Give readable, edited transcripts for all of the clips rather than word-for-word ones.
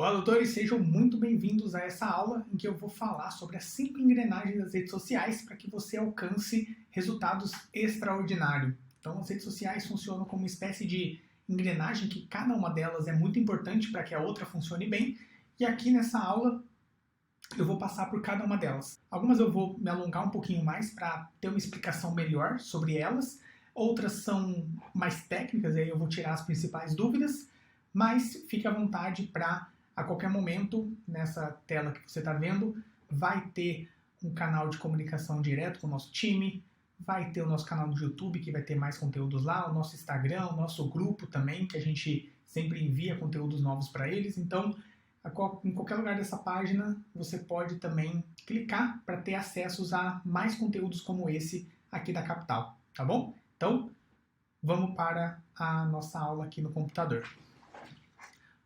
Olá, doutores, sejam muito bem-vindos a essa aula em que eu vou falar sobre as 5 engrenagens das redes sociais para que você alcance resultados extraordinários. Então, as redes sociais funcionam como uma espécie de engrenagem que cada uma delas é muito importante para que a outra funcione bem, e aqui nessa aula eu vou passar por cada uma delas. Algumas eu vou me alongar um pouquinho mais para ter uma explicação melhor sobre elas, outras são mais técnicas, e aí eu vou tirar as principais dúvidas, mas fique à vontade para a qualquer momento, nessa tela que você está vendo, vai ter um canal de comunicação direto com o nosso time, vai ter o nosso canal do YouTube, que vai ter mais conteúdos lá, o nosso Instagram, o nosso grupo também, que a gente sempre envia conteúdos novos para eles. Então, em qualquer lugar dessa página, você pode também clicar para ter acessos a mais conteúdos como esse aqui da Capital, tá bom? Então, vamos para a nossa aula aqui no computador.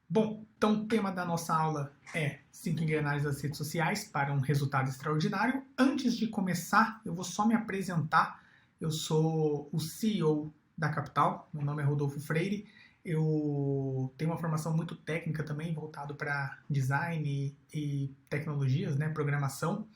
Bom, então o tema da nossa aula é 5 engrenagens das redes sociais para um resultado extraordinário. Antes de começar, eu vou só me apresentar. Eu sou o CEO da Capital, meu nome é Rodolfo Freire. Eu tenho uma formação muito técnica também, voltado para design e tecnologias, né, programação.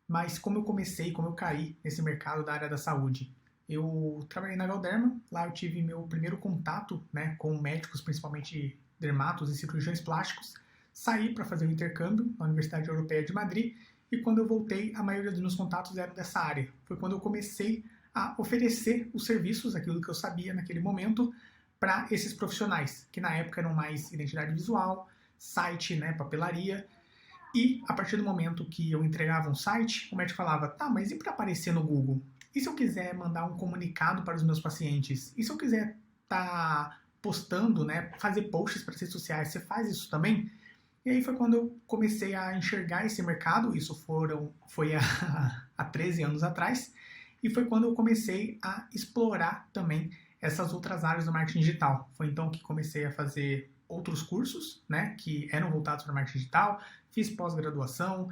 Mas como eu caí nesse mercado da área da saúde? Eu trabalhei na Galderma, lá eu tive meu primeiro contato, né, com médicos, principalmente dermatos e cirurgiões plásticos, saí para fazer um intercâmbio na Universidade Europeia de Madrid e quando eu voltei, a maioria dos meus contatos eram dessa área. Foi quando eu comecei a oferecer os serviços, aquilo que eu sabia naquele momento, para esses profissionais, que na época eram mais identidade visual, site, né, papelaria. E a partir do momento que eu entregava um site, o médico falava, tá, mas e para aparecer no Google? E se eu quiser mandar um comunicado para os meus pacientes? E se eu quiser estar postando, né, fazer posts para redes sociais, você faz isso também? E aí foi quando eu comecei a enxergar esse mercado, isso foi há 13 anos atrás, e foi quando eu comecei a explorar também essas outras áreas do marketing digital. Foi então que comecei a fazer outros cursos, né, que eram voltados para marketing digital, fiz pós-graduação,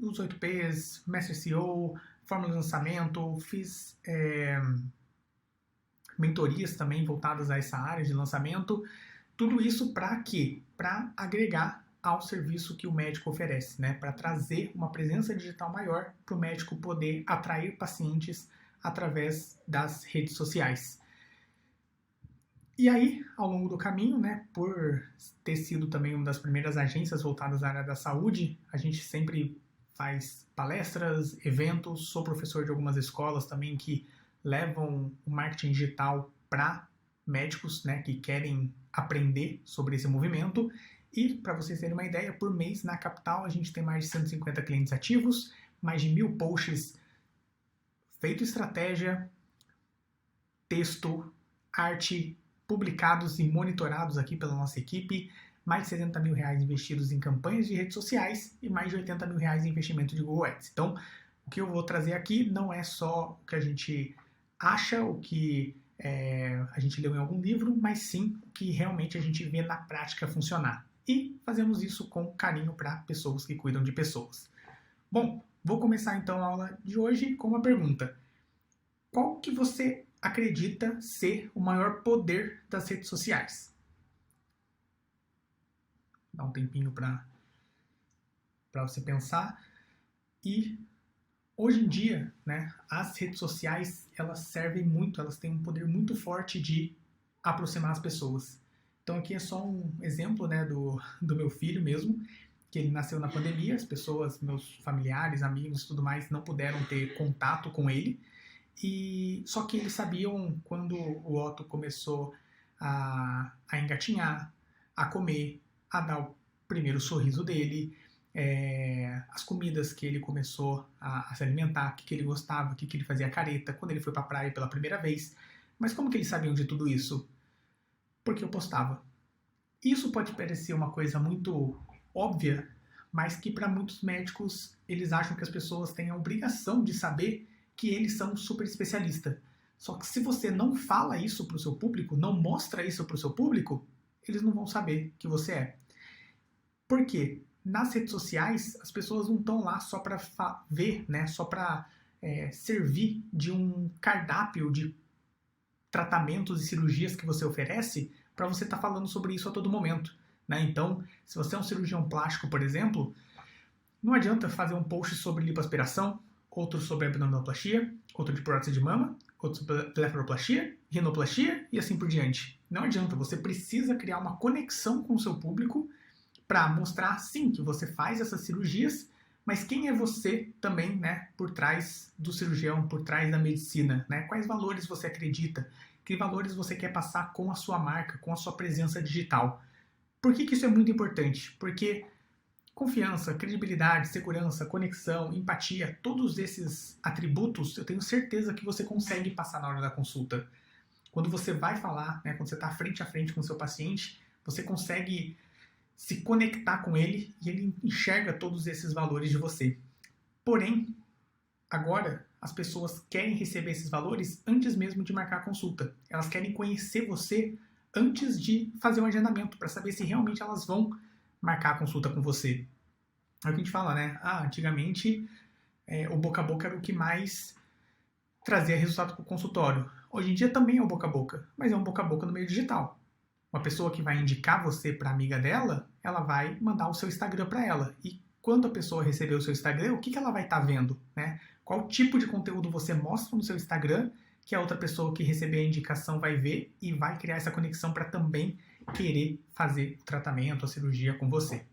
os 8Ps, Mestre SEO, Fórmula de Lançamento, fiz mentorias também voltadas a essa área de lançamento. Tudo isso para quê? Para agregar ao serviço que o médico oferece, né? Para trazer uma presença digital maior para o médico poder atrair pacientes através das redes sociais. E aí, ao longo do caminho, né, por ter sido também uma das primeiras agências voltadas à área da saúde, a gente sempre faz palestras, eventos, sou professor de algumas escolas também que levam o marketing digital para médicos, né, que querem aprender sobre esse movimento. E, para vocês terem uma ideia, por mês na Capital a gente tem mais de 150 clientes ativos, mais de 1000 posts feito estratégia, texto, arte, publicados e monitorados aqui pela nossa equipe, mais de 70 mil reais investidos em campanhas de redes sociais e mais de 80 mil reais em investimento de Google Ads. Então, o que eu vou trazer aqui não é só o que a gente acha, o que a gente leu em algum livro, mas sim o que realmente a gente vê na prática funcionar. E fazemos isso com carinho para pessoas que cuidam de pessoas. Bom, vou começar então a aula de hoje com uma pergunta. Qual que você acredita ser o maior poder das redes sociais? Dá um tempinho para você pensar. E hoje em dia, né, as redes sociais, elas servem muito, elas têm um poder muito forte de aproximar as pessoas. Então aqui é só um exemplo, né, do meu filho mesmo, que ele nasceu na pandemia, as pessoas, meus familiares, amigos e tudo mais, não puderam ter contato com ele. E só que eles sabiam quando o Otto começou a engatinhar, a comer, a dar o primeiro sorriso dele, as comidas que ele começou a se alimentar, o que ele gostava, o que ele fazia careta, quando ele foi pra praia pela primeira vez. Mas como que eles sabiam de tudo isso? Porque eu postava. Isso pode parecer uma coisa muito óbvia, mas que para muitos médicos eles acham que as pessoas têm a obrigação de saber que eles são super especialistas. Só que se você não fala isso para o seu público, não mostra isso para o seu público, eles não vão saber que você é. Por quê? Nas redes sociais, as pessoas não estão lá só para ver, né? Só para servir de um cardápio de tratamentos e cirurgias que você oferece para você estar falando sobre isso a todo momento. né? Então, se você é um cirurgião plástico, por exemplo, não adianta fazer um post sobre lipoaspiração, outro sobre abdominoplastia, outro de prótese de mama, outro sobre blefaroplastia, rinoplastia e assim por diante. Não adianta, você precisa criar uma conexão com o seu público para mostrar, sim, que você faz essas cirurgias, mas quem é você também, né, por trás do cirurgião, por trás da medicina, né? Quais valores você acredita? Que valores você quer passar com a sua marca, com a sua presença digital? Por que isso é muito importante? Porque confiança, credibilidade, segurança, conexão, empatia, todos esses atributos, eu tenho certeza que você consegue passar na hora da consulta. Quando você vai falar, né, quando você está frente a frente com o seu paciente, você consegue se conectar com ele e ele enxerga todos esses valores de você. Porém, agora as pessoas querem receber esses valores antes mesmo de marcar a consulta. Elas querem conhecer você antes de fazer um agendamento, para saber se realmente elas vão marcar a consulta com você. É o que a gente fala, né? Antigamente o boca a boca era o que mais trazia resultado para o consultório. Hoje em dia também é o boca a boca, mas é um boca a boca no meio digital. Uma pessoa que vai indicar você para amiga dela, ela vai mandar o seu Instagram para ela. E quando a pessoa receber o seu Instagram, o que ela vai estar vendo, né? Qual tipo de conteúdo você mostra no seu Instagram que a outra pessoa que receber a indicação vai ver e vai criar essa conexão para também querer fazer o tratamento, a cirurgia com você.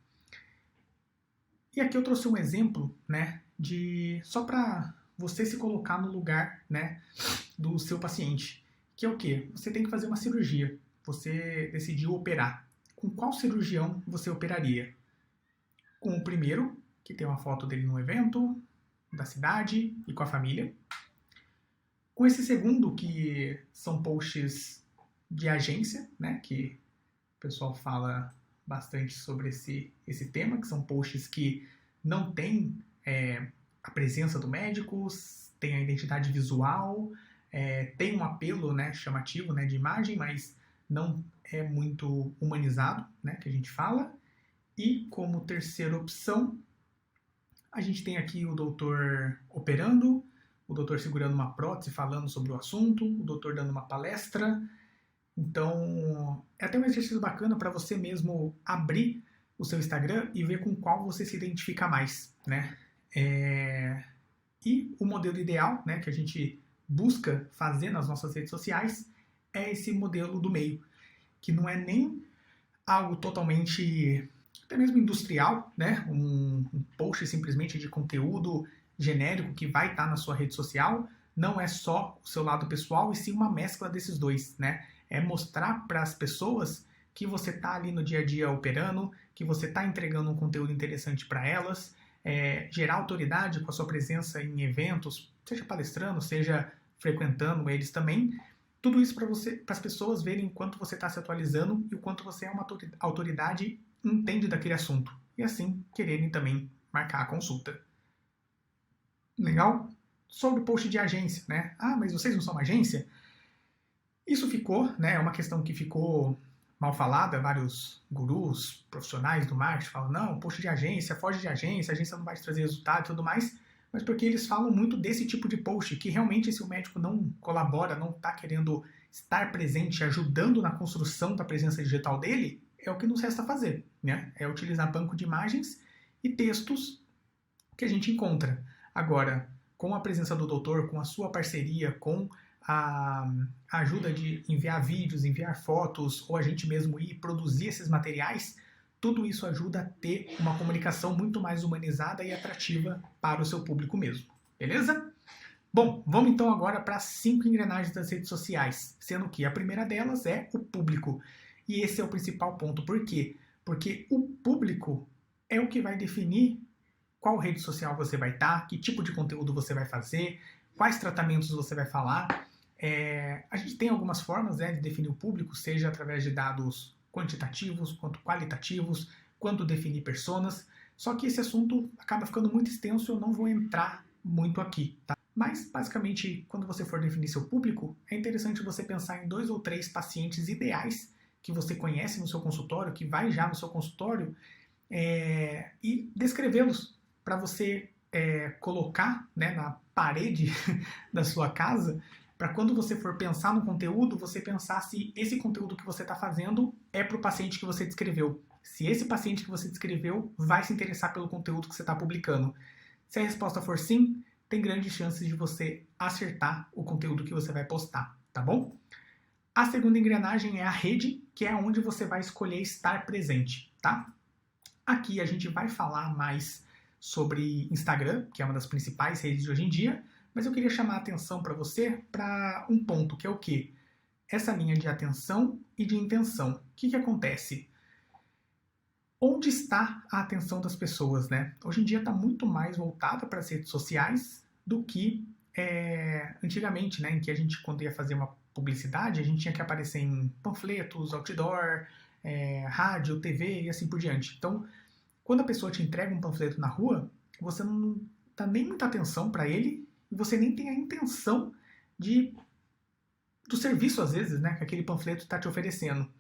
E aqui eu trouxe um exemplo, né, só para você se colocar no lugar, né, do seu paciente, que é o quê? Você tem que fazer uma cirurgia, você decidiu operar. Com qual cirurgião você operaria? Com o primeiro, que tem uma foto dele no evento, da cidade e com a família. Com esse segundo, que são posts de agência, né, que o pessoal fala bastante sobre esse tema, que são posts que não têm a presença do médico, tem a identidade visual, tem um apelo, né, chamativo, né, de imagem, mas não é muito humanizado, né, que a gente fala. E como terceira opção, a gente tem aqui o doutor operando, o doutor segurando uma prótese, falando sobre o assunto, o doutor dando uma palestra. Então, é até um exercício bacana para você mesmo abrir o seu Instagram e ver com qual você se identifica mais, né? E o modelo ideal, né, que a gente busca fazer nas nossas redes sociais é esse modelo do meio, que não é nem algo totalmente, até mesmo industrial, né? Um post simplesmente de conteúdo genérico que vai estar na sua rede social, não é só o seu lado pessoal, e sim uma mescla desses dois, né? É mostrar para as pessoas que você está ali no dia a dia operando, que você está entregando um conteúdo interessante para elas, gerar autoridade com a sua presença em eventos, seja palestrando, seja frequentando eles também. Tudo isso para as pessoas verem o quanto você está se atualizando e o quanto você é uma autoridade e entende daquele assunto. E assim quererem também marcar a consulta. Legal? Sobre o post de agência, né? Mas vocês não são uma agência? Isso ficou, né? É uma questão que ficou mal falada. Vários gurus profissionais do marketing falam, não, post de agência, foge de agência, a agência não vai te trazer resultado e tudo mais. Mas porque eles falam muito desse tipo de post, que realmente se o médico não colabora, não está querendo estar presente, ajudando na construção da presença digital dele, é o que nos resta fazer, né? É utilizar banco de imagens e textos que a gente encontra. Agora, com a presença do doutor, com a sua parceria, com a ajuda de enviar vídeos, enviar fotos, ou a gente mesmo ir produzir esses materiais, tudo isso ajuda a ter uma comunicação muito mais humanizada e atrativa para o seu público mesmo. Beleza? Bom, vamos então agora para as 5 engrenagens das redes sociais, sendo que a primeira delas é o público. E esse é o principal ponto. Por quê? Porque o público é o que vai definir qual rede social você vai estar, que tipo de conteúdo você vai fazer, quais tratamentos você vai falar. A gente tem algumas formas, né, de definir o público, seja através de dados quantitativos, quanto qualitativos, quanto definir personas. Só que esse assunto acaba ficando muito extenso e eu não vou entrar muito aqui, tá? Mas, basicamente, quando você for definir seu público, é interessante você pensar em 2 ou 3 pacientes ideais que você conhece no seu consultório, que vai já no seu consultório, e descrevê-los para você colocar, né, na parede da sua casa, para quando você for pensar no conteúdo, você pensar se esse conteúdo que você está fazendo é para o paciente que você descreveu. se esse paciente que você descreveu vai se interessar pelo conteúdo que você está publicando. Se a resposta for sim, tem grandes chances de você acertar o conteúdo que você vai postar, tá bom? A segunda engrenagem é a rede, que é onde você vai escolher estar presente, tá? Aqui a gente vai falar mais sobre Instagram, que é uma das principais redes de hoje em dia, mas eu queria chamar a atenção para você para um ponto, que é o quê? Essa linha de atenção e de intenção. O que acontece? Onde está a atenção das pessoas, né? Hoje em dia está muito mais voltada para as redes sociais do que antigamente, né? Em que a gente, quando ia fazer uma publicidade, a gente tinha que aparecer em panfletos, outdoor, rádio, TV e assim por diante. Então, quando a pessoa te entrega um panfleto na rua, você não dá nem muita atenção para ele e você nem tem a intenção do serviço, às vezes, né? Que aquele panfleto está te oferecendo.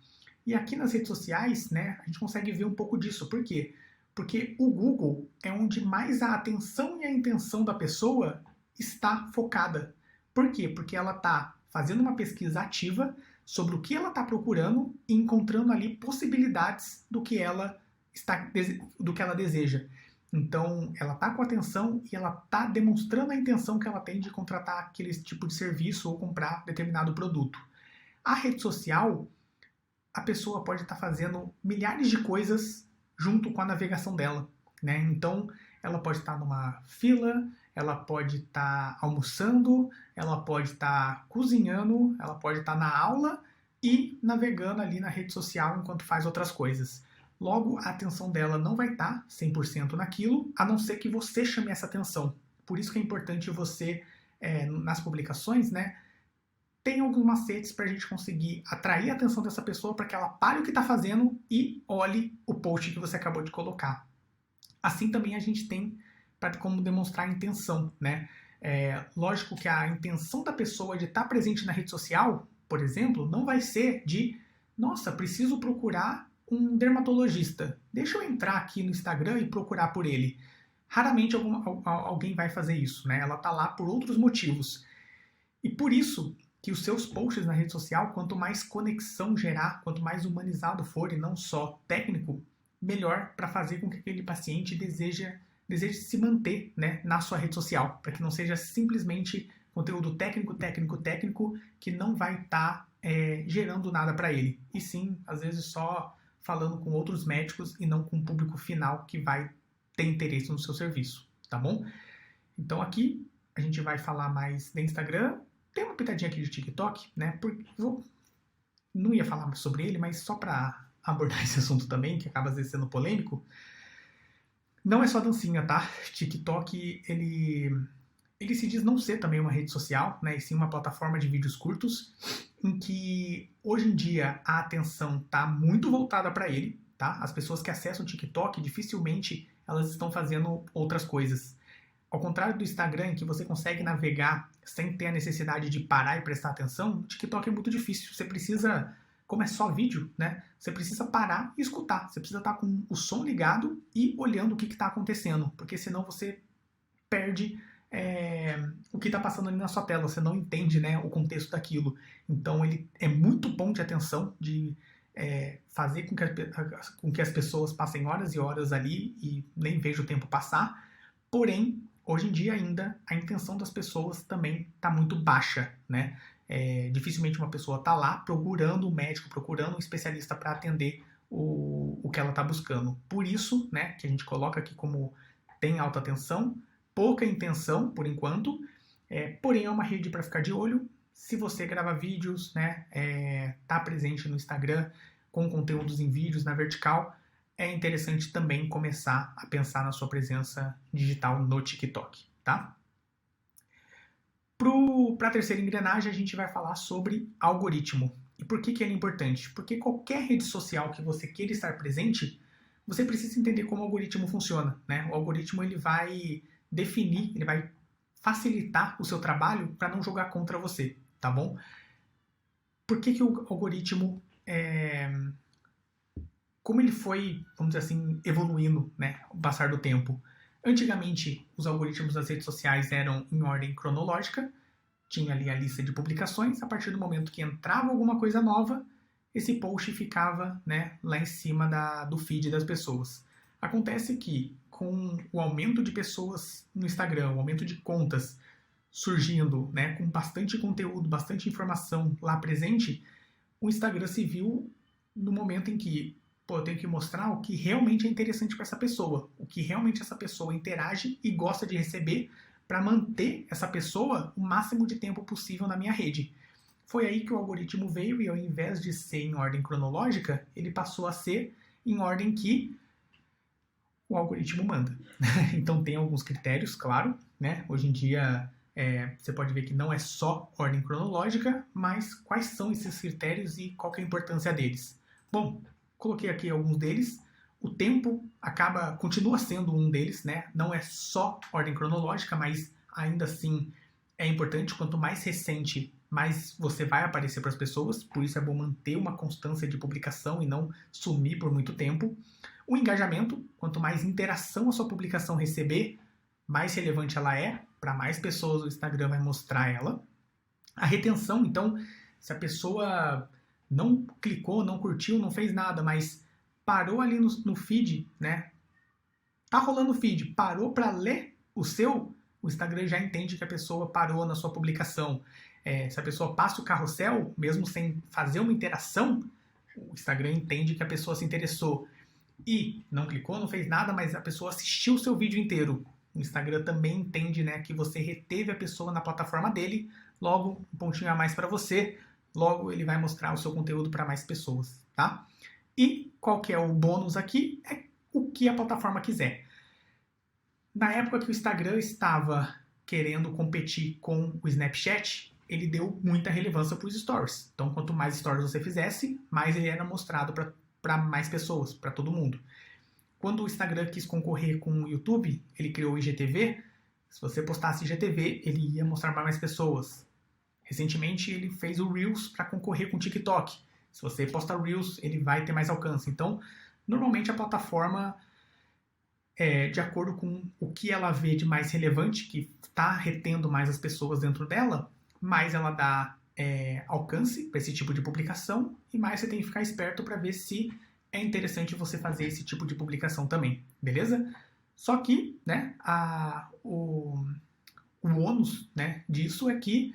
E aqui nas redes sociais, né, a gente consegue ver um pouco disso. Por quê? Porque o Google é onde mais a atenção e a intenção da pessoa está focada. Por quê? Porque ela está fazendo uma pesquisa ativa sobre o que ela está procurando e encontrando ali possibilidades do que ela deseja. Então, ela está com atenção e ela está demonstrando a intenção que ela tem de contratar aquele tipo de serviço ou comprar determinado produto. A rede social, a pessoa pode estar fazendo milhares de coisas junto com a navegação dela, né? Então, ela pode estar numa fila, ela pode estar almoçando, ela pode estar cozinhando, ela pode estar na aula e navegando ali na rede social enquanto faz outras coisas. Logo, a atenção dela não vai estar 100% naquilo, a não ser que você chame essa atenção. Por isso que é importante você, nas publicações, né, tem alguns macetes para a gente conseguir atrair a atenção dessa pessoa para que ela pare o que está fazendo e olhe o post que você acabou de colocar. Assim também a gente tem para como demonstrar a intenção, né? Lógico que a intenção da pessoa de estar presente na rede social, por exemplo, não vai ser de, nossa, preciso procurar um dermatologista. Deixa eu entrar aqui no Instagram e procurar por ele. Raramente alguém vai fazer isso, né? Ela está lá por outros motivos. E por isso que os seus posts na rede social, quanto mais conexão gerar, quanto mais humanizado for e não só técnico, melhor para fazer com que aquele paciente deseje se manter, né, na sua rede social, para que não seja simplesmente conteúdo técnico que não vai estar gerando nada para ele. E sim, às vezes só falando com outros médicos e não com o público final que vai ter interesse no seu serviço, tá bom? Então aqui a gente vai falar mais de Instagram. Tem uma pitadinha aqui de TikTok, né? Eu não ia falar sobre ele, mas só para abordar esse assunto também, que acaba às vezes sendo polêmico. Não é só dancinha, tá? TikTok, ele se diz não ser também uma rede social, né? E sim uma plataforma de vídeos curtos, em que hoje em dia a atenção está muito voltada para ele, tá? As pessoas que acessam o TikTok dificilmente elas estão fazendo outras coisas. Ao contrário do Instagram, em que você consegue navegar sem ter a necessidade de parar e prestar atenção, o TikTok é muito difícil. Você precisa, como é só vídeo, né? Você precisa parar e escutar. Você precisa estar com o som ligado e olhando o que está acontecendo, porque senão você perde o que está passando ali na sua tela. Você não entende, né, o contexto daquilo. Então ele é muito ponto de atenção, de fazer com que as pessoas passem horas e horas ali e nem vejam o tempo passar. Porém, hoje em dia ainda a intenção das pessoas também está muito baixa, né? Dificilmente uma pessoa está lá procurando um médico, procurando um especialista para atender o que ela está buscando. Por isso, né, que a gente coloca aqui como tem alta atenção, pouca intenção por enquanto, porém é uma rede para ficar de olho. Se você grava vídeos, né, tá presente no Instagram com conteúdos em vídeos na vertical, é interessante também começar a pensar na sua presença digital no TikTok, tá? Para a terceira engrenagem, a gente vai falar sobre algoritmo. E por que ele é importante? Porque qualquer rede social que você queira estar presente, você precisa entender como o algoritmo funciona, né? O algoritmo ele vai definir, ele vai facilitar o seu trabalho para não jogar contra você, tá bom? Por que o algoritmo como ele foi, vamos dizer assim, evoluindo, né, ao passar do tempo. Antigamente, os algoritmos das redes sociais eram em ordem cronológica, tinha ali a lista de publicações, a partir do momento que entrava alguma coisa nova, esse post ficava, né, lá em cima do feed das pessoas. Acontece que com o aumento de pessoas no Instagram, o aumento de contas surgindo, né, com bastante conteúdo, bastante informação lá presente, o Instagram se viu no momento em que, pô, eu tenho que mostrar o que realmente é interessante para essa pessoa, o que realmente essa pessoa interage e gosta de receber, para manter essa pessoa o máximo de tempo possível na minha rede. Foi aí que o algoritmo veio e, ao invés de ser em ordem cronológica, ele passou a ser em ordem que o algoritmo manda. Então tem alguns critérios, claro, né? Hoje em dia você pode ver que não é só ordem cronológica, mas quais são esses critérios e qual que é a importância deles? Bom, coloquei aqui alguns deles. O tempo continua sendo um deles, né? Não é só ordem cronológica, mas ainda assim é importante. Quanto mais recente, mais você vai aparecer para as pessoas. Por isso é bom manter uma constância de publicação e não sumir por muito tempo. O engajamento, quanto mais interação a sua publicação receber, mais relevante ela é, para mais pessoas o Instagram vai mostrar ela. A retenção, então, se a pessoa não clicou, não curtiu, não fez nada, mas parou ali no feed, né? Tá rolando o feed, parou para ler o Instagram já entende que a pessoa parou na sua publicação. Se a pessoa passa o carrossel, mesmo sem fazer uma interação, o Instagram entende que a pessoa se interessou. E não clicou, não fez nada, mas a pessoa assistiu o seu vídeo inteiro. O Instagram também entende, né, que você reteve a pessoa na plataforma dele, logo um pontinho a mais para você, logo ele vai mostrar o seu conteúdo para mais pessoas, tá? E qual que é o bônus aqui? É o que a plataforma quiser. Na época que o Instagram estava querendo competir com o Snapchat, ele deu muita relevância para os stories. Então, quanto mais stories você fizesse, mais ele era mostrado para mais pessoas, para todo mundo. Quando o Instagram quis concorrer com o YouTube, ele criou o IGTV. Se você postasse IGTV, ele ia mostrar para mais pessoas. Recentemente, ele fez o Reels para concorrer com o TikTok. Se você posta Reels, ele vai ter mais alcance. Então, normalmente a plataforma, de acordo com o que ela vê de mais relevante, que está retendo mais as pessoas dentro dela, mais ela dá alcance para esse tipo de publicação e mais você tem que ficar esperto para ver se é interessante você fazer esse tipo de publicação também, beleza? Só que, né, o ônus, né, disso é que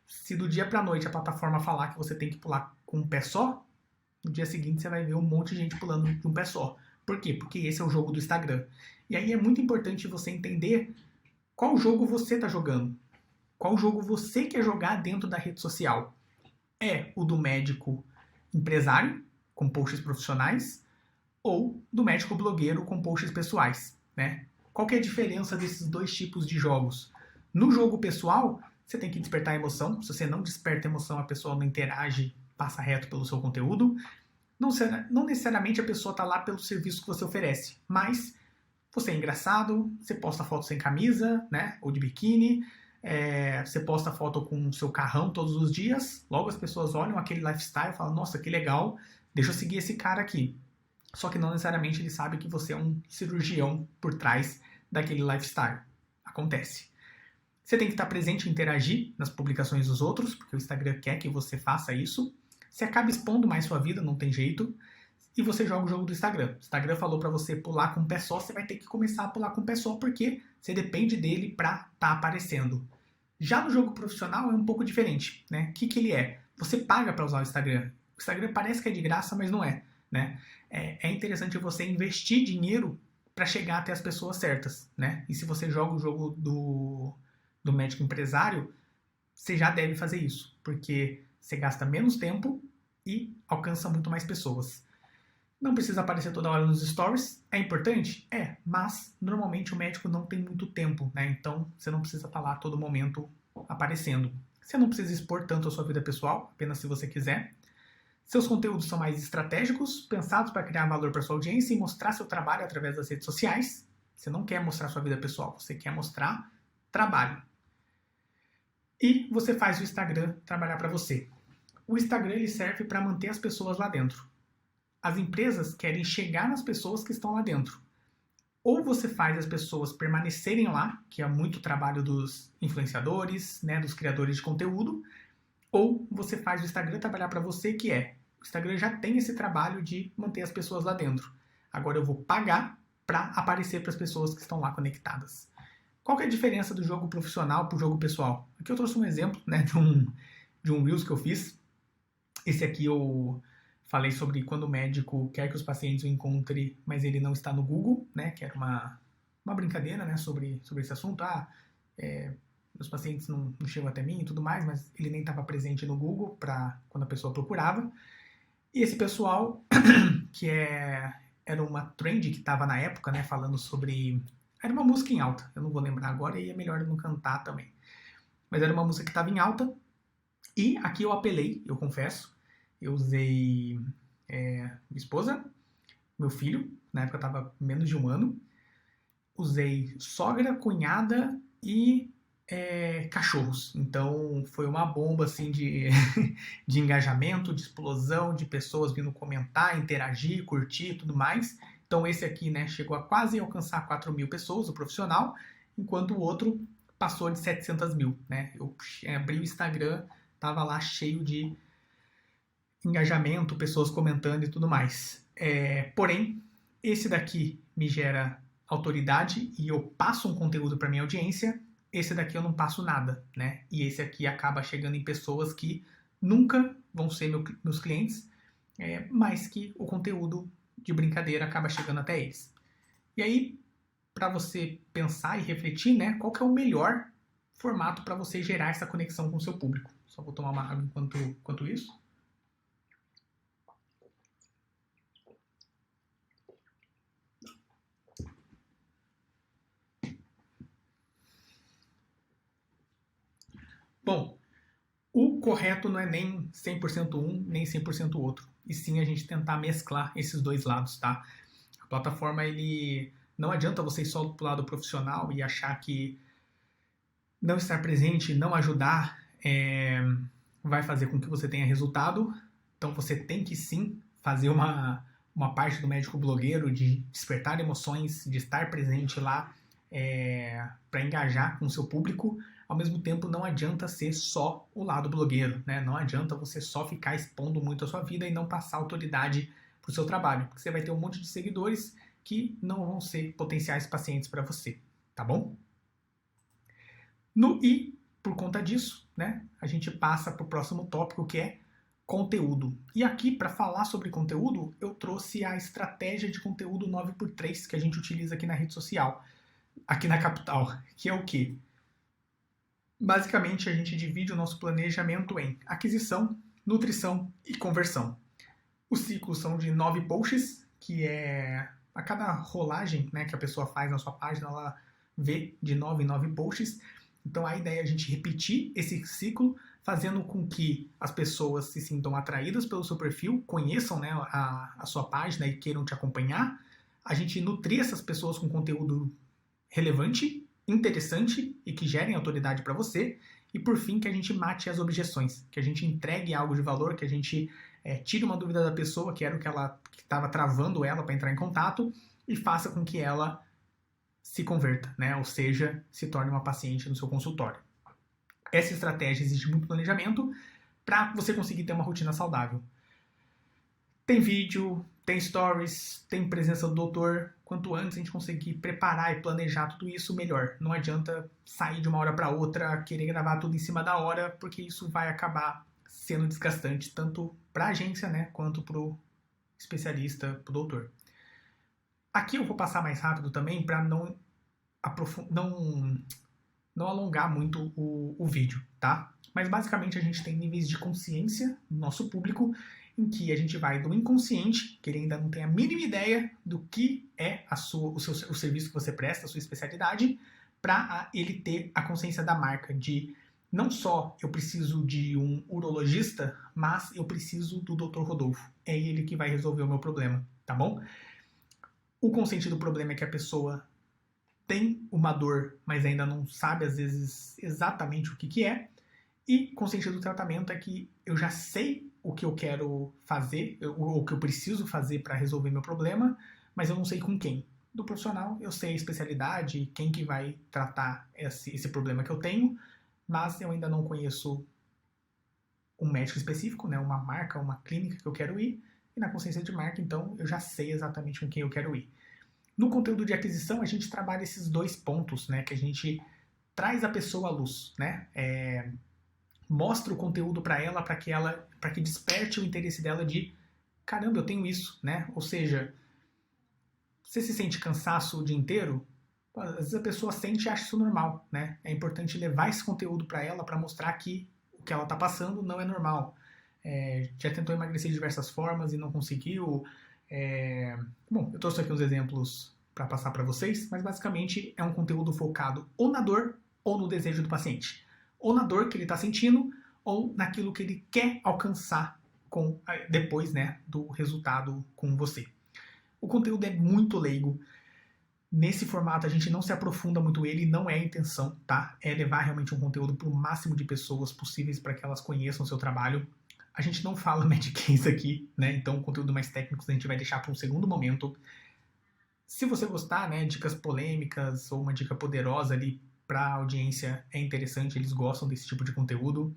se do dia para a noite a plataforma falar que você tem que pular com um pé só, no dia seguinte você vai ver um monte de gente pulando de um pé só. Por quê? Porque esse é o jogo do Instagram. E aí é muito importante você entender qual jogo você está jogando. Qual jogo você quer jogar dentro da rede social. É o do médico empresário, com posts profissionais, ou do médico blogueiro com posts pessoais, né? Qual que é a diferença desses dois tipos de jogos? No jogo pessoal, você tem que despertar emoção. Se você não desperta emoção, a pessoa não interage, passa reto pelo seu conteúdo. Não necessariamente a pessoa está lá pelo serviço que você oferece, mas você é engraçado, você posta foto sem camisa, né? Ou de biquíni, você posta foto com o seu carrão todos os dias, logo as pessoas olham aquele lifestyle e falam, nossa, que legal, deixa eu seguir esse cara aqui. Só que não necessariamente ele sabe que você é um cirurgião por trás daquele lifestyle. Acontece. Você tem que estar presente e interagir nas publicações dos outros, porque o Instagram quer que você faça isso. Você acaba expondo mais sua vida, não tem jeito. E você joga o jogo do Instagram. O Instagram falou para você pular com o pé só, você vai ter que começar a pular com o pé só, porque você depende dele para estar aparecendo. Já no jogo profissional é um pouco diferente, né? O que ele é? Você paga para usar o Instagram. O Instagram parece que é de graça, mas não é, né? É interessante você investir dinheiro para chegar até as pessoas certas, né? E se você joga o jogo do médico empresário, você já deve fazer isso, porque você gasta menos tempo e alcança muito mais pessoas. Não precisa aparecer toda hora nos stories, é importante? É, mas normalmente o médico não tem muito tempo, né? Então você não precisa estar lá a todo momento aparecendo. Você não precisa expor tanto a sua vida pessoal, apenas se você quiser. Seus conteúdos são mais estratégicos, pensados para criar valor para sua audiência e mostrar seu trabalho através das redes sociais. Você não quer mostrar sua vida pessoal, você quer mostrar trabalho. E você faz o Instagram trabalhar para você. O Instagram ele serve para manter as pessoas lá dentro. As empresas querem chegar nas pessoas que estão lá dentro. Ou você faz as pessoas permanecerem lá, que é muito trabalho dos influenciadores, né, dos criadores de conteúdo, ou você faz o Instagram trabalhar para você, que é, o Instagram já tem esse trabalho de manter as pessoas lá dentro. Agora eu vou pagar para aparecer para as pessoas que estão lá conectadas. Qual que é a diferença do jogo profissional para o jogo pessoal? Aqui eu trouxe um exemplo, né, de um Reels que eu fiz. Esse aqui eu falei sobre quando o médico quer que os pacientes o encontrem, mas ele não está no Google, né, que era uma brincadeira, né, sobre esse assunto. Os pacientes não chegam até mim e tudo mais, mas ele nem estava presente no Google para quando a pessoa procurava. E esse pessoal, que era uma trend que estava na época, né, falando sobre... Era uma música em alta, eu não vou lembrar agora e é melhor eu não cantar também. Mas era uma música que estava em alta e aqui eu apelei, eu confesso. Eu usei minha esposa, meu filho, na época estava menos de 1 ano. Usei sogra, cunhada e cachorros. Então foi uma bomba assim de engajamento, de explosão, de pessoas vindo comentar, interagir, curtir e tudo mais. Então esse aqui, né, chegou a quase alcançar 4.000 pessoas, o profissional, enquanto o outro passou de 700.000, né? Eu abri o Instagram, tava lá cheio de engajamento, pessoas comentando e tudo mais. Porém, esse daqui me gera autoridade e eu passo um conteúdo para minha audiência. Esse daqui eu não passo nada, né? E esse aqui acaba chegando em pessoas que nunca vão ser meus clientes, mas que o conteúdo de brincadeira acaba chegando até eles. E aí, para você pensar e refletir, né, qual que é o melhor formato para você gerar essa conexão com o seu público? Só vou tomar uma água enquanto isso. Bom, o correto não é nem 100% um, nem 100% outro. E sim a gente tentar mesclar esses dois lados, tá? A plataforma, não adianta você ir só pro lado profissional e achar que não estar presente, não ajudar, vai fazer com que você tenha resultado. Então você tem que sim fazer uma parte do médico blogueiro de despertar emoções, de estar presente lá para engajar com o seu público. Ao mesmo tempo, não adianta ser só o lado blogueiro, né? Não adianta você só ficar expondo muito a sua vida e não passar autoridade para o seu trabalho, porque você vai ter um monte de seguidores que não vão ser potenciais pacientes para você, tá bom? E, por conta disso, né, a gente passa para o próximo tópico, que é conteúdo. E aqui, para falar sobre conteúdo, eu trouxe a estratégia de conteúdo 9x3 que a gente utiliza aqui na rede social, aqui na capital, que é o quê? Basicamente, a gente divide o nosso planejamento em aquisição, nutrição e conversão. Os ciclos são de 9 posts, que a cada rolagem, né, que a pessoa faz na sua página, ela vê de 9 em 9 posts. Então a ideia é a gente repetir esse ciclo, fazendo com que as pessoas se sintam atraídas pelo seu perfil, conheçam, né, a sua página e queiram te acompanhar. A gente nutrir essas pessoas com conteúdo relevante, interessante e que gerem autoridade para você. E por fim, que a gente mate as objeções, que a gente entregue algo de valor, que a gente tire uma dúvida da pessoa, que era o que estava travando ela para entrar em contato, e faça com que ela se converta, né? Ou seja, se torne uma paciente no seu consultório. Essa estratégia exige muito planejamento para você conseguir ter uma rotina saudável. Tem vídeo, tem stories, tem presença do doutor. Quanto antes a gente conseguir preparar e planejar tudo isso, melhor. Não adianta sair de uma hora para outra, querer gravar tudo em cima da hora, porque isso vai acabar sendo desgastante tanto para a agência, né, quanto para o especialista, para o doutor. Aqui eu vou passar mais rápido também para não alongar muito o vídeo, tá? Mas basicamente a gente tem níveis de consciência no nosso público, em que a gente vai do inconsciente, que ele ainda não tem a mínima ideia do que é o serviço que você presta, a sua especialidade, para ele ter a consciência da marca, de não só eu preciso de um urologista, mas eu preciso do Dr. Rodolfo. É ele que vai resolver o meu problema, tá bom? O consciente do problema é que a pessoa tem uma dor, mas ainda não sabe, às vezes, exatamente o que é. E consciente do tratamento é que eu já sei o que eu quero fazer, o que eu preciso fazer para resolver meu problema, mas eu não sei com quem. Do profissional, eu sei a especialidade, quem que vai tratar esse problema que eu tenho, mas eu ainda não conheço um médico específico, né, uma marca, uma clínica que eu quero ir, e na consciência de marca, então, eu já sei exatamente com quem eu quero ir. No conteúdo de aquisição, a gente trabalha esses dois pontos, né, que a gente traz a pessoa à luz, né, mostra o conteúdo para ela, para que desperte o interesse dela de, caramba, eu tenho isso, né, ou seja, você se sente cansaço o dia inteiro? Às vezes a pessoa sente e acha isso normal, né? É importante levar esse conteúdo para ela para mostrar que o que ela está passando não é normal. Já tentou emagrecer de diversas formas e não conseguiu. Bom, eu trouxe aqui uns exemplos para passar para vocês, mas basicamente é um conteúdo focado ou na dor ou no desejo do paciente. Ou na dor que ele está sentindo ou naquilo que ele quer alcançar depois, né, do resultado com você. O conteúdo é muito leigo. Nesse formato a gente não se aprofunda muito ele, não é a intenção, tá? É levar realmente um conteúdo para o máximo de pessoas possíveis para que elas conheçam o seu trabalho. A gente não fala Medicase aqui, né? Então o conteúdo mais técnico a gente vai deixar para um segundo momento. Se você gostar, né, dicas polêmicas ou uma dica poderosa ali para a audiência é interessante, eles gostam desse tipo de conteúdo.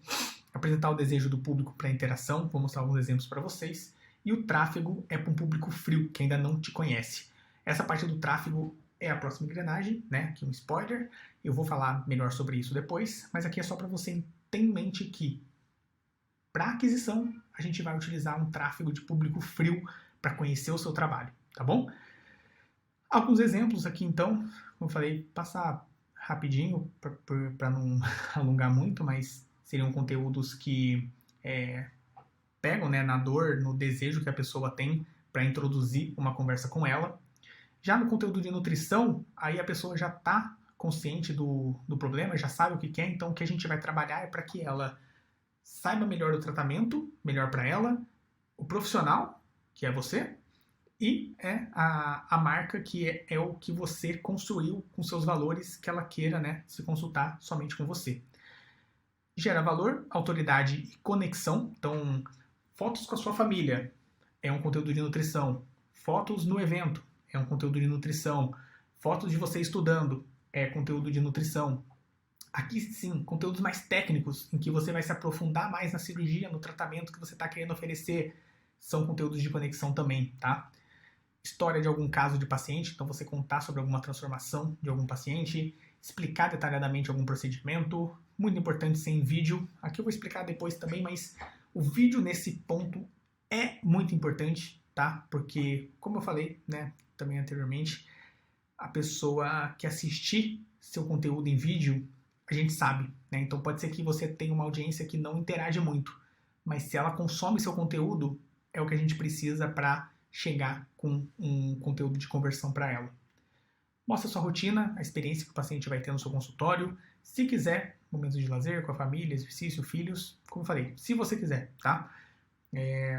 Apresentar o desejo do público para interação, vou mostrar alguns exemplos para vocês. E o tráfego é para um público frio, que ainda não te conhece. Essa parte do tráfego é a próxima engrenagem, né? Aqui um spoiler. Eu vou falar melhor sobre isso depois, mas aqui é só para você ter em mente que para aquisição a gente vai utilizar um tráfego de público frio para conhecer o seu trabalho, tá bom? Alguns exemplos aqui então, como eu falei, passar rapidinho para não alongar muito, mas seriam conteúdos que pegam, né, na dor, no desejo que a pessoa tem para introduzir uma conversa com ela. Já no conteúdo de nutrição, aí a pessoa já está consciente do problema, já sabe o que quer, então o que a gente vai trabalhar é para que ela saiba melhor o tratamento, melhor para ela, o profissional, que é você, e a marca, que é o que você construiu com seus valores, que ela queira, né, se consultar somente com você. Gera valor, autoridade e conexão. Então, fotos com a sua família é um conteúdo de nutrição. Fotos no evento é um conteúdo de nutrição. Fotos de você estudando é conteúdo de nutrição. Aqui sim, conteúdos mais técnicos, em que você vai se aprofundar mais na cirurgia, no tratamento que você está querendo oferecer, são conteúdos de conexão também, tá? História de algum caso de paciente, então você contar sobre alguma transformação de algum paciente, explicar detalhadamente algum procedimento, muito importante ser em vídeo. Aqui eu vou explicar depois também, mas o vídeo nesse ponto é muito importante, tá? Porque, como eu falei, né, também anteriormente, a pessoa que assistir seu conteúdo em vídeo, a gente sabe, né? Então pode ser que você tenha uma audiência que não interage muito, mas se ela consome seu conteúdo, é o que a gente precisa para chegar com um conteúdo de conversão para ela. Mostra sua rotina, a experiência que o paciente vai ter no seu consultório. Se quiser, momentos de lazer com a família, exercício, filhos, como eu falei, se você quiser, tá?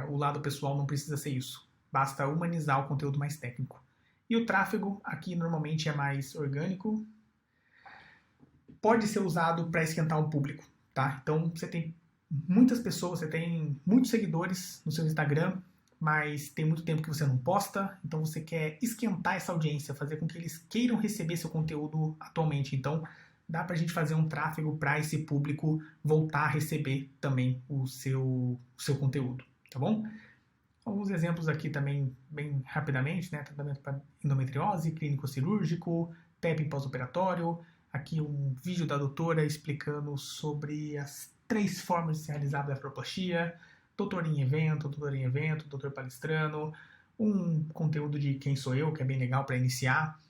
O lado pessoal não precisa ser isso. Basta humanizar o conteúdo mais técnico. E o tráfego aqui normalmente é mais orgânico. Pode ser usado para esquentar o público, tá? Então você tem muitas pessoas, você tem muitos seguidores no seu Instagram, mas tem muito tempo que você não posta, então você quer esquentar essa audiência, fazer com que eles queiram receber seu conteúdo atualmente. Então dá pra gente fazer um tráfego para esse público voltar a receber também o seu conteúdo, tá bom? Alguns exemplos aqui também, bem rapidamente, né? Tratamento para endometriose, clínico cirúrgico, TEP pós-operatório. Aqui um vídeo da doutora explicando sobre as 3 formas de se realizar a blefaroplastia, doutor em evento, doutor palestrano, um conteúdo de quem sou eu, que é bem legal para iniciar.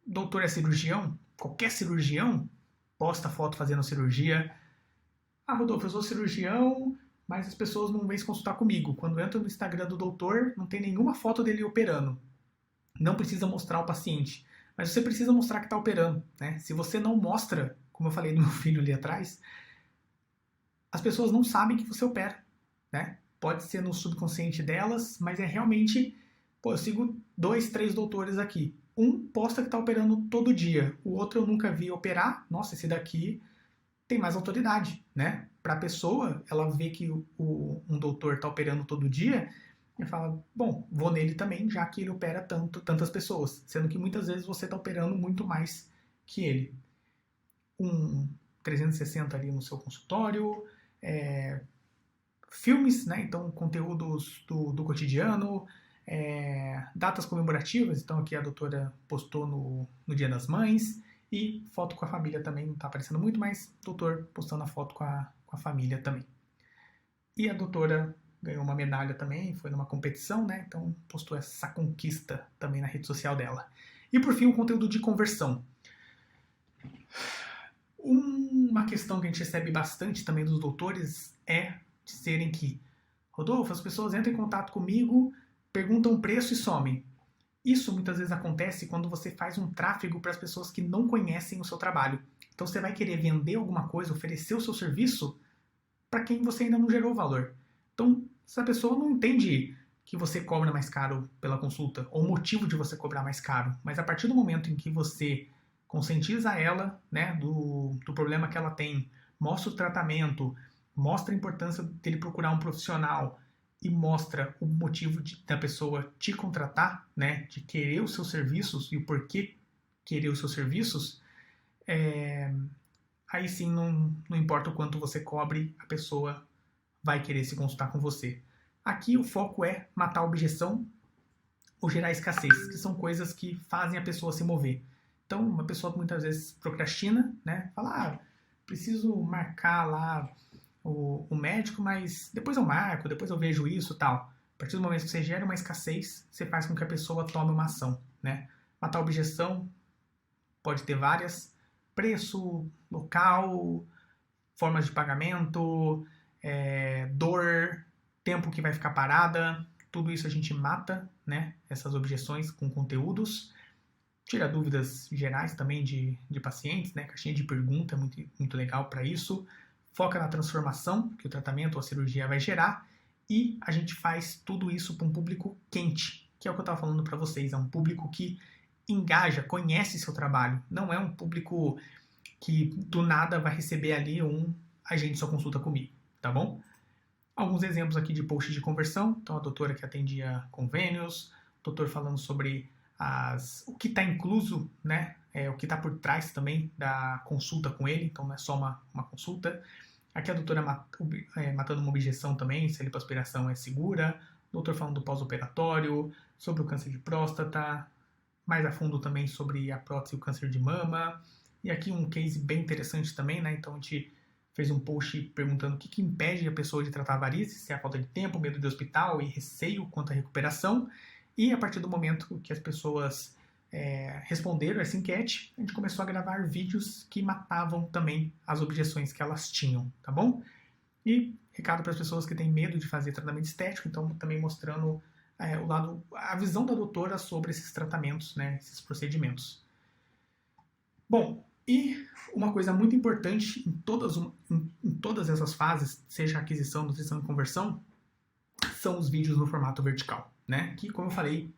Doutor é cirurgião? Qualquer cirurgião posta foto fazendo cirurgia. Ah, Rodolfo, eu sou cirurgião, mas as pessoas não vêm se consultar comigo. Quando entra no Instagram do doutor, não tem nenhuma foto dele operando. Não precisa mostrar o paciente, mas você precisa mostrar que está operando, né? Se você não mostra, como eu falei do meu filho ali atrás, as pessoas não sabem que você opera, né? Pode ser no subconsciente delas, mas é realmente... Pô, eu sigo 2, 3 doutores aqui. Um posta que está operando todo dia, o outro eu nunca vi operar. Nossa, esse daqui tem mais autoridade, né? Para a pessoa, ela vê que um doutor está operando todo dia e fala, bom, vou nele também, já que ele opera tantas pessoas, sendo que muitas vezes você está operando muito mais que ele. Um 360 ali no seu consultório, filmes, né? Então conteúdos do cotidiano, datas comemorativas, então aqui a doutora postou no Dia das Mães, e foto com a família também, não está aparecendo muito, mas o doutor postando a foto com a família também. E a doutora ganhou uma medalha também, foi numa competição, né? Então postou essa conquista também na rede social dela. E por fim, o conteúdo de conversão. Uma questão que a gente recebe bastante também dos doutores é dizerem que, Rodolfo, as pessoas entram em contato comigo, perguntam o preço e somem. Isso muitas vezes acontece quando você faz um tráfego para as pessoas que não conhecem o seu trabalho. Então você vai querer vender alguma coisa, oferecer o seu serviço para quem você ainda não gerou valor. Então, se a pessoa não entende que você cobra mais caro pela consulta, ou o motivo de você cobrar mais caro, mas a partir do momento em que você conscientiza ela, né, do problema que ela tem, mostra o tratamento, mostra a importância dele procurar um profissional e mostra o motivo da pessoa te contratar, né, de querer os seus serviços e o porquê querer os seus serviços, aí sim não importa o quanto você cobre, a pessoa vai querer se consultar com você. Aqui o foco é matar a objeção ou gerar escassez, que são coisas que fazem a pessoa se mover. Então, uma pessoa muitas vezes procrastina, né? Fala, preciso marcar lá o médico, mas depois eu marco, depois eu vejo isso e tal. A partir do momento que você gera uma escassez, você faz com que a pessoa tome uma ação, né? Matar a objeção pode ter várias: preço, local, formas de pagamento, dor, tempo que vai ficar parada. Tudo isso a gente mata, né? Essas objeções com conteúdos. Tira dúvidas gerais também de pacientes, né? Caixinha de pergunta é muito, muito legal para isso. Foca na transformação que o tratamento ou a cirurgia vai gerar. E a gente faz tudo isso para um público quente, que é o que eu estava falando para vocês. É um público que engaja, conhece seu trabalho. Não é um público que do nada vai receber ali agende sua consulta comigo, tá bom? Alguns exemplos aqui de post de conversão. Então, a doutora que atendia convênios, o doutor falando sobre o que está incluso, né? O que está por trás também da consulta com ele, então não é só uma consulta. Aqui a doutora matando uma objeção também, se a lipoaspiração é segura. O doutor falando do pós-operatório, sobre o câncer de próstata, mais a fundo também sobre a prótese e o câncer de mama. E aqui um case bem interessante também, né? Então a gente fez um post perguntando o que impede a pessoa de tratar varizes, se é a falta de tempo, medo de hospital e receio quanto à recuperação. E a partir do momento que as pessoas responderam essa enquete, a gente começou a gravar vídeos que matavam também as objeções que elas tinham, tá bom? E recado para as pessoas que têm medo de fazer tratamento estético, então também mostrando a visão da doutora sobre esses tratamentos, né, esses procedimentos. Bom, e uma coisa muito importante em todas essas fases, seja aquisição, nutrição e conversão, são os vídeos no formato vertical, né? Que, como eu falei,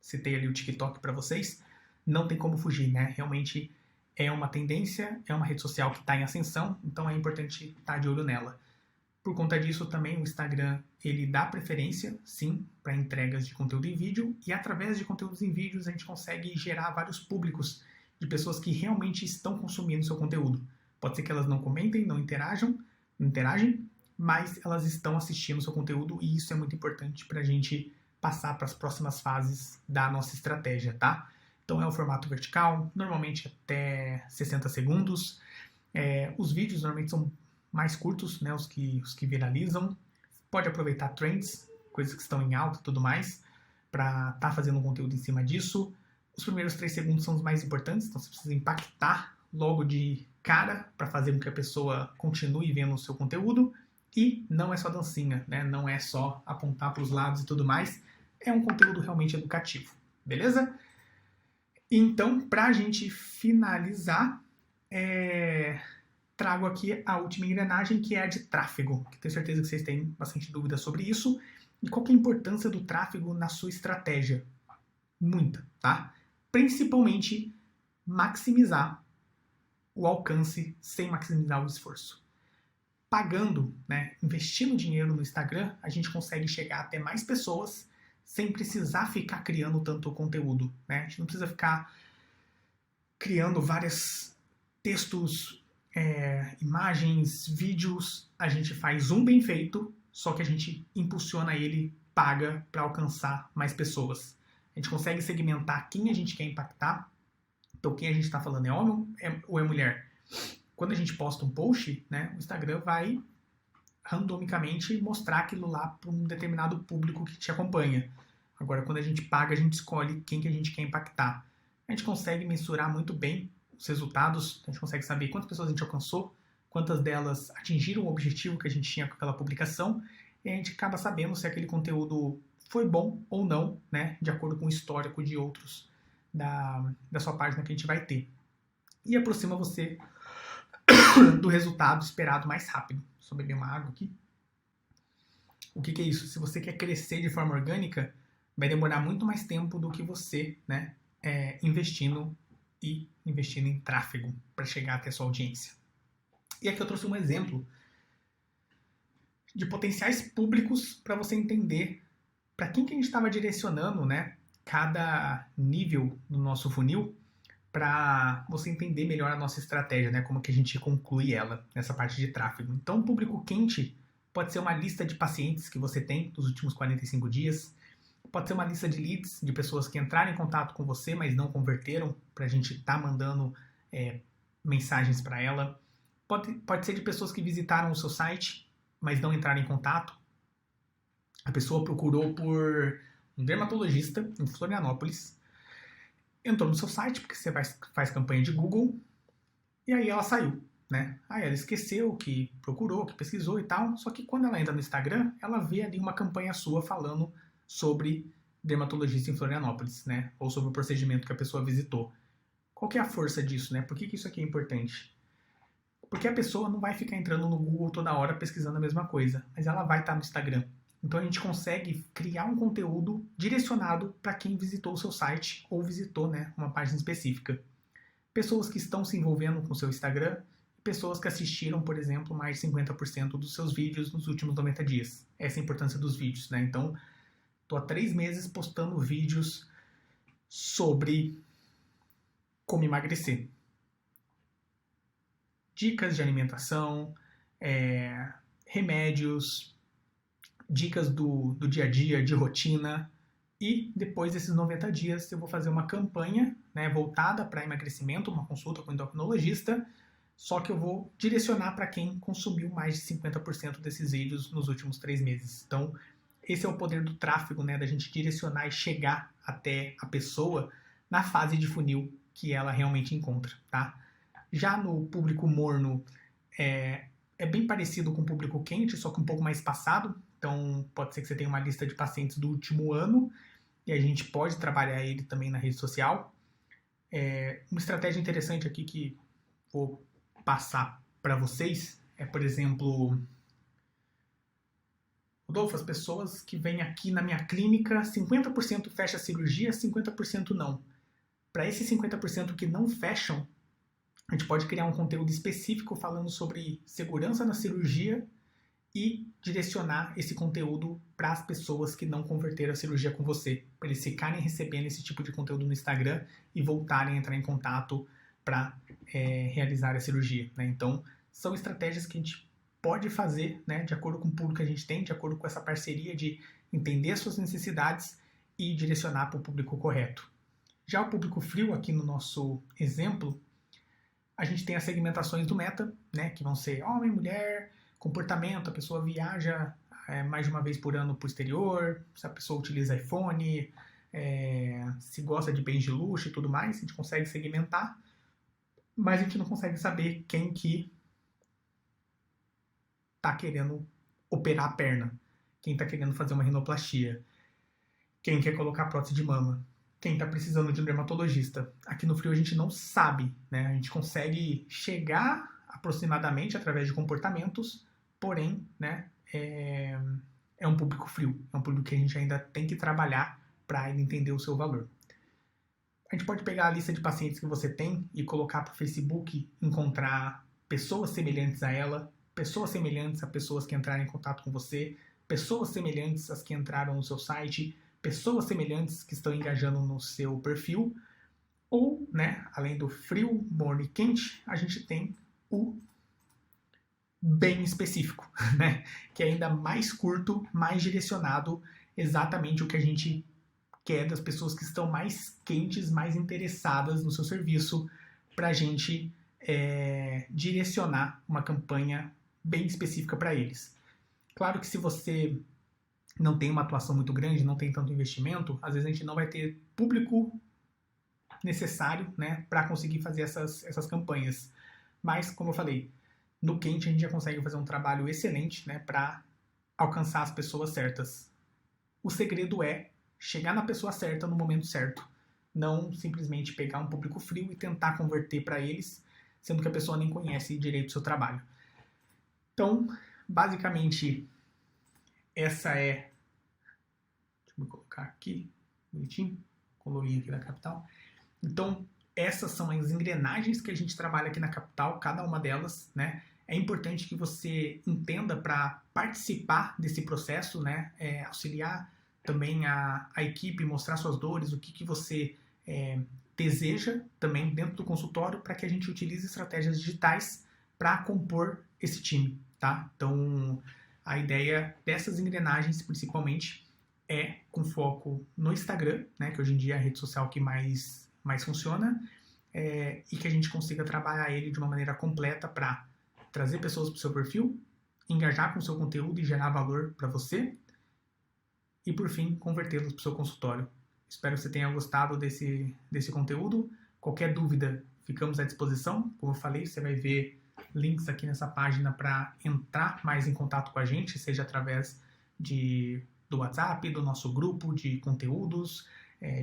citei ali o TikTok para vocês, não tem como fugir, né? Realmente é uma tendência, é uma rede social que está em ascensão, então é importante estar de olho nela. Por conta disso, também o Instagram, ele dá preferência, sim, para entregas de conteúdo em vídeo, e através de conteúdos em vídeos a gente consegue gerar vários públicos de pessoas que realmente estão consumindo seu conteúdo. Pode ser que elas não comentem, não interagem, mas elas estão assistindo seu conteúdo, e isso é muito importante para a gente passar para as próximas fases da nossa estratégia, tá? Então é o formato vertical, normalmente até 60 segundos. Os vídeos normalmente são mais curtos, né, os que viralizam. Pode aproveitar trends, coisas que estão em alta e tudo mais, para estar fazendo um conteúdo em cima disso. Os primeiros 3 segundos são os mais importantes, então você precisa impactar logo de cara para fazer com que a pessoa continue vendo o seu conteúdo. E não é só dancinha, né? Não é só apontar para os lados e tudo mais. É um conteúdo realmente educativo, beleza? Então, para a gente finalizar, trago aqui a última engrenagem, que é a de tráfego, que tenho certeza que vocês têm bastante dúvida sobre isso. E qual que é a importância do tráfego na sua estratégia? Muita, tá? Principalmente maximizar o alcance sem maximizar o esforço. Pagando, né, investindo dinheiro no Instagram, a gente consegue chegar até mais pessoas sem precisar ficar criando tanto conteúdo, né? A gente não precisa ficar criando vários textos, imagens, vídeos. A gente faz um bem feito só que a gente impulsiona ele, paga para alcançar mais pessoas. A gente consegue segmentar quem a gente quer impactar. Então, quem a gente está falando é homem ou é mulher? Quando a gente posta um post, né, o Instagram vai randomicamente mostrar aquilo lá para um determinado público que te acompanha. Agora, quando a gente paga, a gente escolhe quem que a gente quer impactar. A gente consegue mensurar muito bem os resultados, a gente consegue saber quantas pessoas a gente alcançou, quantas delas atingiram o objetivo que a gente tinha com aquela publicação, e a gente acaba sabendo se aquele conteúdo foi bom ou não, né, de acordo com o histórico de outros da sua página que a gente vai ter. E aproxima você do resultado esperado mais rápido. Só beber uma água aqui. O que é isso? Se você quer crescer de forma orgânica, vai demorar muito mais tempo do que você, né, investindo em tráfego para chegar até a sua audiência. E aqui eu trouxe um exemplo de potenciais públicos para você entender para quem que a gente estava direcionando, né, cada nível do nosso funil, para você entender melhor a nossa estratégia, né, como que a gente conclui ela nessa parte de tráfego. Então, o público quente pode ser uma lista de pacientes que você tem nos últimos 45 dias, pode ser uma lista de leads, de pessoas que entraram em contato com você, mas não converteram, para a gente estar mandando mensagens para ela. Pode ser de pessoas que visitaram o seu site, mas não entraram em contato. A pessoa procurou por um dermatologista em Florianópolis, entrou no seu site, porque você faz campanha de Google, e aí ela saiu, né? Aí ela esqueceu que procurou, que pesquisou e tal, só que quando ela entra no Instagram, ela vê ali uma campanha sua falando sobre dermatologista em Florianópolis, né? Ou sobre o procedimento que a pessoa visitou. Qual que é a força disso, né? Por que isso aqui é importante? Porque a pessoa não vai ficar entrando no Google toda hora pesquisando a mesma coisa, mas ela vai estar no Instagram. Então a gente consegue criar um conteúdo direcionado para quem visitou o seu site ou visitou, né, uma página específica. Pessoas que estão se envolvendo com o seu Instagram, pessoas que assistiram, por exemplo, mais de 50% dos seus vídeos nos últimos 90 dias. Essa é a importância dos vídeos, né? Então, estou há 3 meses postando vídeos sobre como emagrecer. Dicas de alimentação, remédios, dicas do dia a dia, de rotina, e depois desses 90 dias eu vou fazer uma campanha, né, voltada para emagrecimento, uma consulta com o endocrinologista, só que eu vou direcionar para quem consumiu mais de 50% desses vídeos nos últimos 3 meses. Então, esse é o poder do tráfego, né, da gente direcionar e chegar até a pessoa na fase de funil que ela realmente encontra, tá? Já no público morno, é bem parecido com o público quente, só que um pouco mais espaçado. Então, pode ser que você tenha uma lista de pacientes do último ano e a gente pode trabalhar ele também na rede social. Uma estratégia interessante aqui que vou passar para vocês é, por exemplo, Rodolfo, as pessoas que vêm aqui na minha clínica, 50% fecha a cirurgia, 50% não. Para esses 50% que não fecham, a gente pode criar um conteúdo específico falando sobre segurança na cirurgia e direcionar esse conteúdo para as pessoas que não converteram a cirurgia com você, para eles ficarem recebendo esse tipo de conteúdo no Instagram e voltarem a entrar em contato para realizar a cirurgia, né? Então, são estratégias que a gente pode fazer, né, de acordo com o público que a gente tem, de acordo com essa parceria de entender as suas necessidades e direcionar para o público correto. Já o público frio, aqui no nosso exemplo, a gente tem as segmentações do Meta, né, que vão ser homem, mulher, comportamento, a pessoa viaja mais de uma vez por ano para o exterior, se a pessoa utiliza iPhone, se gosta de bens de luxo e tudo mais, a gente consegue segmentar, mas a gente não consegue saber quem que está querendo operar a perna, quem está querendo fazer uma rinoplastia, quem quer colocar prótese de mama, quem está precisando de um dermatologista. Aqui no frio a gente não sabe, né? A gente consegue chegar aproximadamente através de comportamentos, porém, né, é um público frio, é um público que a gente ainda tem que trabalhar para ele entender o seu valor. A gente pode pegar a lista de pacientes que você tem e colocar para o Facebook, encontrar pessoas semelhantes a ela, pessoas semelhantes a pessoas que entraram em contato com você, pessoas semelhantes às que entraram no seu site, pessoas semelhantes que estão engajando no seu perfil, ou, né, além do frio, morno e quente, a gente tem o bem específico, né? Que é ainda mais curto, mais direcionado, exatamente o que a gente quer das pessoas que estão mais quentes, mais interessadas no seu serviço, para a gente direcionar uma campanha bem específica para eles. Claro que se você não tem uma atuação muito grande, não tem tanto investimento, às vezes a gente não vai ter público necessário, né, para conseguir fazer essas campanhas. Mas, como eu falei, no quente a gente já consegue fazer um trabalho excelente, né, para alcançar as pessoas certas. O segredo é chegar na pessoa certa no momento certo. Não simplesmente pegar um público frio e tentar converter para eles, sendo que a pessoa nem conhece direito o seu trabalho. Então, basicamente, essa é... Deixa eu colocar aqui, bonitinho, colorir aqui da Capital. Então, essas são as engrenagens que a gente trabalha aqui na Capital, cada uma delas, né? É importante que você entenda para participar desse processo, né? Auxiliar também a equipe, mostrar suas dores, o que você deseja também dentro do consultório para que a gente utilize estratégias digitais para compor esse time, tá? Então, a ideia dessas engrenagens, principalmente, é com foco no Instagram, né? Que hoje em dia é a rede social que mais funciona, e que a gente consiga trabalhar ele de uma maneira completa para trazer pessoas para o seu perfil, engajar com o seu conteúdo e gerar valor para você, e por fim, convertê-los para o seu consultório. Espero que você tenha gostado desse conteúdo. Qualquer dúvida, ficamos à disposição. Como eu falei, você vai ver links aqui nessa página para entrar mais em contato com a gente, seja através do WhatsApp, do nosso grupo de conteúdos,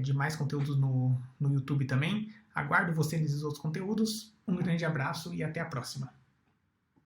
de mais conteúdos no YouTube também. Aguardo você nesses outros conteúdos. Um grande abraço e até a próxima.